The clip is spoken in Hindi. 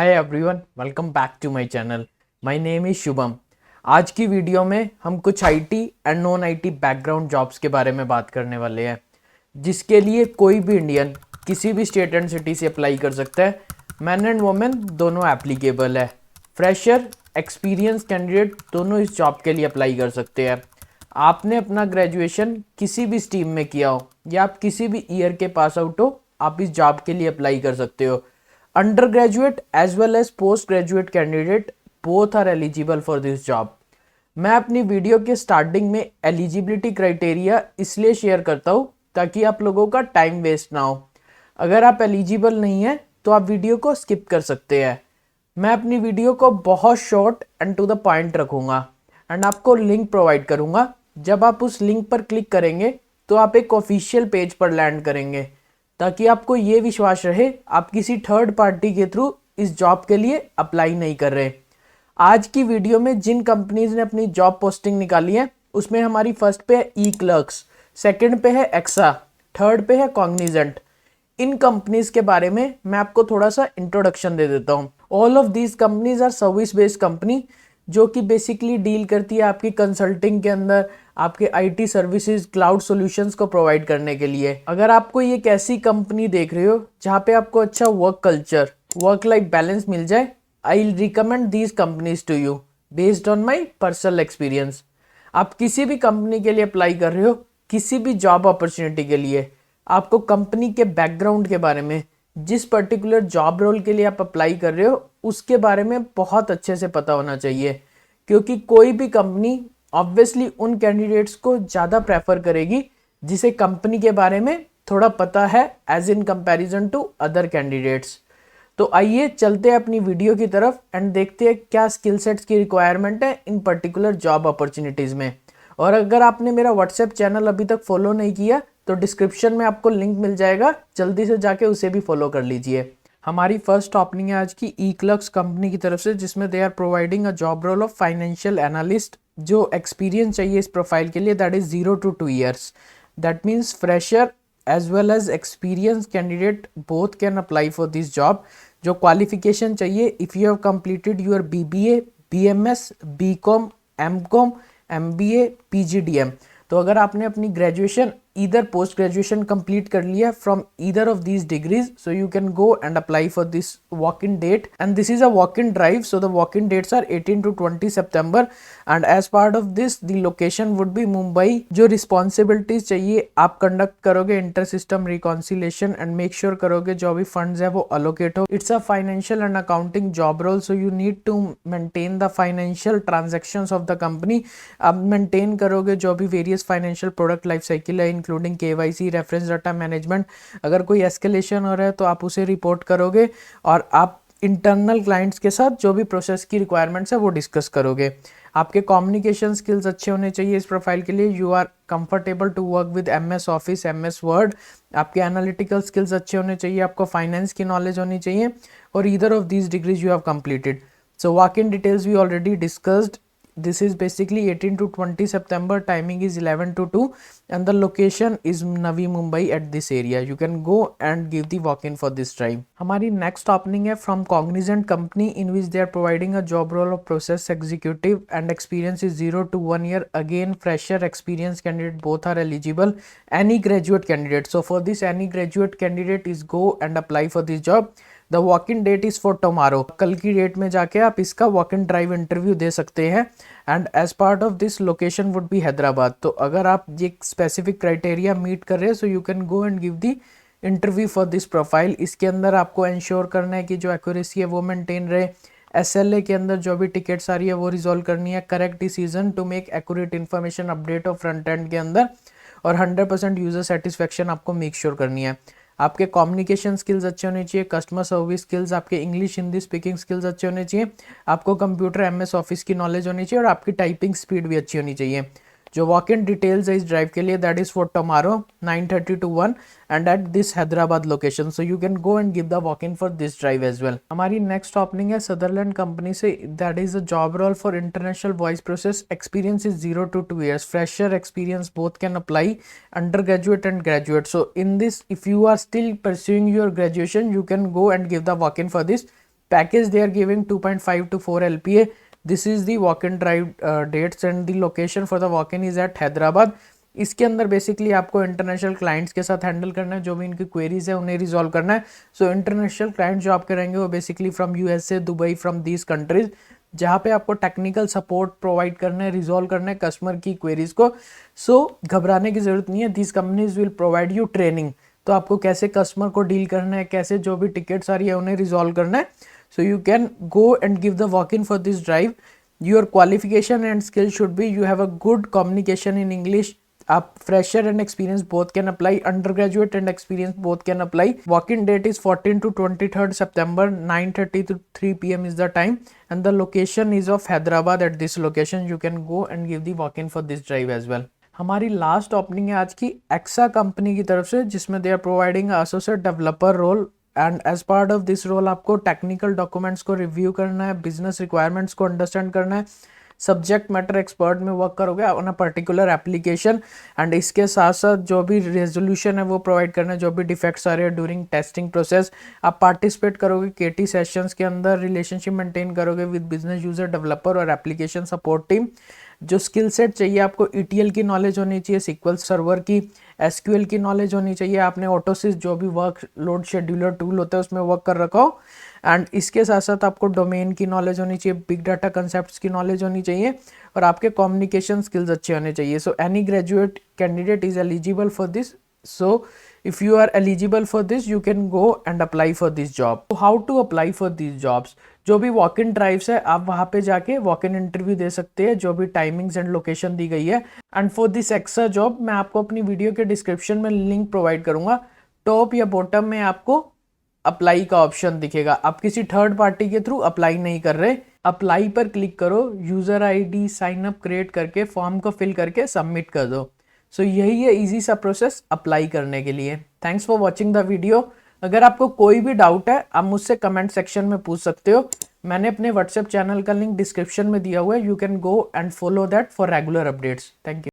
Hi everyone, welcome back to my channel. My name is Shubham. आज की वीडियो में हम कुछ IT and non IT background jobs के बारे में बात करने वाले हैं, जिसके लिए कोई भी इंडियन किसी भी स्टेट एंड सिटी से अप्लाई कर सकता है। मैन एंड वुमेन दोनों एप्लीकेबल है। फ्रेशर, एक्सपीरियंस कैंडिडेट दोनों इस जॉब के लिए अप्लाई कर सकते हैं। आपने अपना ग्रेजुएशन किसी भी स्ट्रीम में किया हो या आप किसी भी ईयर के पास आउट हो, आप इस जॉब के लिए अप्लाई कर सकते हो। Undergraduate as well as postgraduate candidate both are eligible for this job। मैं अपनी वीडियो के स्टार्टिंग में एलिजिबिलिटी क्राइटेरिया इसलिए शेयर करता हूँ ताकि आप लोगों का टाइम वेस्ट ना हो। अगर आप एलिजिबल नहीं हैं तो आप वीडियो को स्किप कर सकते हैं। मैं अपनी वीडियो को बहुत short and to the point रखूँगा एंड आपको लिंक प्रोवाइड करूँगा। जब आप उस लिंक पर क्लिक करेंगे तो आप एक ऑफिशियल पेज पर लैंड करेंगे, ताकि आपको ये विश्वास रहे आप किसी थर्ड पार्टी के थ्रू इस जॉब के लिए अप्लाई नहीं कर रहे। आज की वीडियो में जिन कंपनीज ने अपनी जॉब पोस्टिंग निकाली है उसमें हमारी फर्स्ट पे है ई क्लर्क्स, सेकेंड पे है एक्सा, थर्ड पे है कॉग्निजेंट। इन कंपनीज के बारे में मैं आपको थोड़ा सा इंट्रोडक्शन दे देता हूँ। All of these companies are service based company, जो कि बेसिकली डील करती है आपकी कंसल्टिंग के अंदर आपके आईटी सर्विसेज, क्लाउड सॉल्यूशंस को प्रोवाइड करने के लिए। अगर आपको ये एक ऐसी कंपनी देख रहे हो जहाँ पे आपको अच्छा work culture, work life balance मिल जाए, I will recommend these companies to you based on my personal experience. आप किसी भी कंपनी के लिए अप्लाई कर रहे हो, किसी भी जॉब अपॉर्चुनिटी के लिए, आपको कंपनी के बैकग्राउंड के बारे में, जिस पर्टिकुलर जॉब रोल के लिए आप अप्लाई कर रहे हो उसके बारे में बहुत अच्छे से पता होना चाहिए, क्योंकि कोई भी कंपनी ऑब्वियसली उन कैंडिडेट्स को ज़्यादा प्रेफर करेगी जिसे कंपनी के बारे में थोड़ा पता है as in comparison to other candidates. तो आइए चलते हैं अपनी वीडियो की तरफ एंड देखते हैं क्या स्किल सेट्स की रिक्वायरमेंट है इन पर्टिकुलर जॉब अपॉर्चुनिटीज़ में। और अगर आपने मेरा व्हाट्सएप चैनल अभी तक फॉलो नहीं किया तो डिस्क्रिप्शन में आपको लिंक मिल जाएगा, जल्दी से जाके उसे भी फॉलो कर लीजिए। हमारी फर्स्ट ओपनिंग है आज की ई क्लर्क्स कंपनी की तरफ से, जिसमें they are providing a job role of financial analyst. जो एक्सपीरियंस चाहिए इस प्रोफाइल के लिए that is 0 to 2 years। That means fresher as well as experience candidate both can apply for this job. जो क्वालिफिकेशन चाहिए, if you have completed your BBA, BMS, BCom, MCom, MBA, PGDM, तो अगर आपने अपनी graduation either post graduation complete कर लिया from either of these degrees, so you can go and apply for this walk in date and this is a walk in drive. So the walk in dates are 18 to 20 September and as part of this the location would be Mumbai. जो रिस्पॉन्सिबिलिटीज चाहिए, आप कंडक्ट करोगे inter system reconciliation and make sure करोगे जो भी फंड्स है वो अलोकेट हो। It's a financial and accounting job role, so you need to maintain the financial transactions of the company. आप मेंटेन करोगे जो भी various financial product life cycle है, including KYC, reference data management. अगर कोई एस्केलेशन हो रहा है तो आप उसे रिपोर्ट करोगे और आप इंटरनल क्लाइंट्स के साथ जो भी प्रोसेस की रिक्वायरमेंट्स है वो डिस्कस करोगे। आपके कम्युनिकेशन स्किल्स अच्छे होने चाहिए इस प्रोफाइल के लिए। You are comfortable to work with MS office, MS word. आपके एनालिटिकल स्किल्स अच्छे होने चाहिए, आपको फाइनेंस की नॉलेज होनी चाहिए और either of these degrees you have completed. So walk in details we already discussed. This is basically 18 to 20 September, timing is 11 to 2 and the location is Navi Mumbai at this area. You can go and give the walk-in for this drive. हमारी next opening है from Cognizant company in which they are providing a job role of process executive and experience is 0 to 1 year. Again, fresher, experienced candidate both are eligible. Any graduate candidate. So for this any graduate candidate is go and apply for this job. The walk in date is for tomorrow. कल की डेट में जाके आप इसका वॉक इन ड्राइव इंटरव्यू दे सकते हैं and as part of this location would be Hyderabad. तो अगर आप ये स्पेसिफिक क्राइटेरिया मीट कर रहे हैं, सो you can go and give the interview for this profile. इसके अंदर आपको इंश्योर करना है कि जो एक्यूरेसी है वो मेंटेन रहे। SLA के अंदर जो भी टिकट्स आ रही है वो रिजॉल्व करनी है। Correct decision to make accurate information update of front end के अंदर और 100% यूजर सेटिस्फेक्शन आपको मेक श्योर करनी है। आपके कम्युनिकेशन स्किल्स अच्छे होने चाहिए, कस्टमर सर्विस स्किल्स, आपके इंग्लिश हिंदी स्पीकिंग स्किल्स अच्छे होने चाहिए, आपको कंप्यूटर MS ऑफिस की नॉलेज होनी चाहिए और आपकी टाइपिंग स्पीड भी अच्छी होनी चाहिए। जो वॉक इन डिटेल्स है इस ड्राइव के लिए that is for tomorrow 9:30 to 1 and at this Hyderabad location, so you can go and give the walk in for this drive as well. हमारी नेक्स्ट ओपनिंग है सदरलैंड कंपनी से, that is a job role for international voice process. Experience is 0 to 2 years। Fresher, experience both can apply, under graduate and graduate. So in this if you are still pursuing your graduation you can go and give the walk in for this Package they are giving 2.5 to 4 LPA. This is the walk-in drive dates and the location for the walk-in is at Hyderabad. इसके अंदर बेसिकली आपको इंटरनेशनल क्लाइंट्स के साथ हैंडल करना है, जो भी इनकी क्वेरीज है उन्हें रिजॉल्व करना है. सो इंटरनेशनल क्लाइंट जो आपके रहेंगे वो basically from USA, Dubai, from these countries, जहाँ पे आपको टेक्निकल सपोर्ट प्रोवाइड करना है, रिजॉल्व करना है कस्टमर की क्वेरीज को. सो घबराने की जरूरत नहीं है. These companies will provide you training. तो आपको कैसे कस्टमर को डील करना है, कैसे जो भी टिकट्स आ रही है उन्हें रिजॉल्व करना है. So you can go and give the walk in for this drive. Your qualification and skill should be you have a good communication in English. आप fresher and experience both can apply, under graduate and experience both can apply. Walk in date is 14 to 23rd September, 9:30 to 3 PM is the time, and the location is of Hyderabad. At this location you can go and give the walk in for this drive as well. हमारी लास्ट ओपनिंग है आज की एक्सा कंपनी की तरफ से, जिसमें they are providing associate developer role. And as part of this role आपको टेक्निकल डॉक्यूमेंट्स को रिव्यू करना है, बिजनेस रिक्वायरमेंट्स को अंडरस्टैंड करना है, सब्जेक्ट मैटर एक्सपर्ट में वर्क करोगे on a particular application. And इसके साथ साथ जो भी रेजोल्यूशन है वो प्रोवाइड करना है, जो भी डिफेक्ट्स आ रहे हैं ड्यूरिंग टेस्टिंग प्रोसेस. आप पार्टिसिपेट करोगे केटी सेशंस के अंदर, रिलेशनशिप मेंटेन करोगे विद बिजनेस यूजर, डेवलपर और एप्लीकेशन सपोर्ट टीम. जो स्किल सेट चाहिए आपको, ETL की नॉलेज होनी चाहिए, SQL सर्वर की, SQL की नॉलेज होनी चाहिए, आपने ऑटोसिस जो भी वर्क लोड शेड्यूलर टूल होता है उसमें वर्क कर रखा हो. एंड इसके साथ साथ आपको डोमेन की नॉलेज होनी चाहिए, बिग डाटा कंसेप्ट्स की नॉलेज होनी चाहिए, और आपके कम्युनिकेशन स्किल्स अच्छे होने चाहिए. So any graduate candidate is eligible for this. So if you are eligible for this you can go and apply for this job. So how to apply for these jobs? जो भी वॉक इन ड्राइव्स है आप वहाँ पे जाके वॉक इन इंटरव्यू दे सकते हैं, जो भी टाइमिंग्स एंड लोकेशन दी गई है. And for this extra job मैं आपको अपनी वीडियो के डिस्क्रिप्शन में लिंक प्रोवाइड करूंगा. टॉप या बॉटम में आपको अप्लाई का ऑप्शन दिखेगा. आप किसी थर्ड पार्टी के थ्रू अप्लाई नहीं कर रहे. अप्लाई पर क्लिक करो, user ID sign up create करके फॉर्म को फिल करके सबमिट कर दो. सो यही है इजी सा प्रोसेस अप्लाई करने के लिए. Thanks for watching the video. अगर आपको कोई भी डाउट है आप मुझसे कमेंट सेक्शन में पूछ सकते हो. मैंने अपने व्हाट्सएप चैनल का लिंक डिस्क्रिप्शन में दिया हुआ है. You can go and follow that for regular updates. Thank you.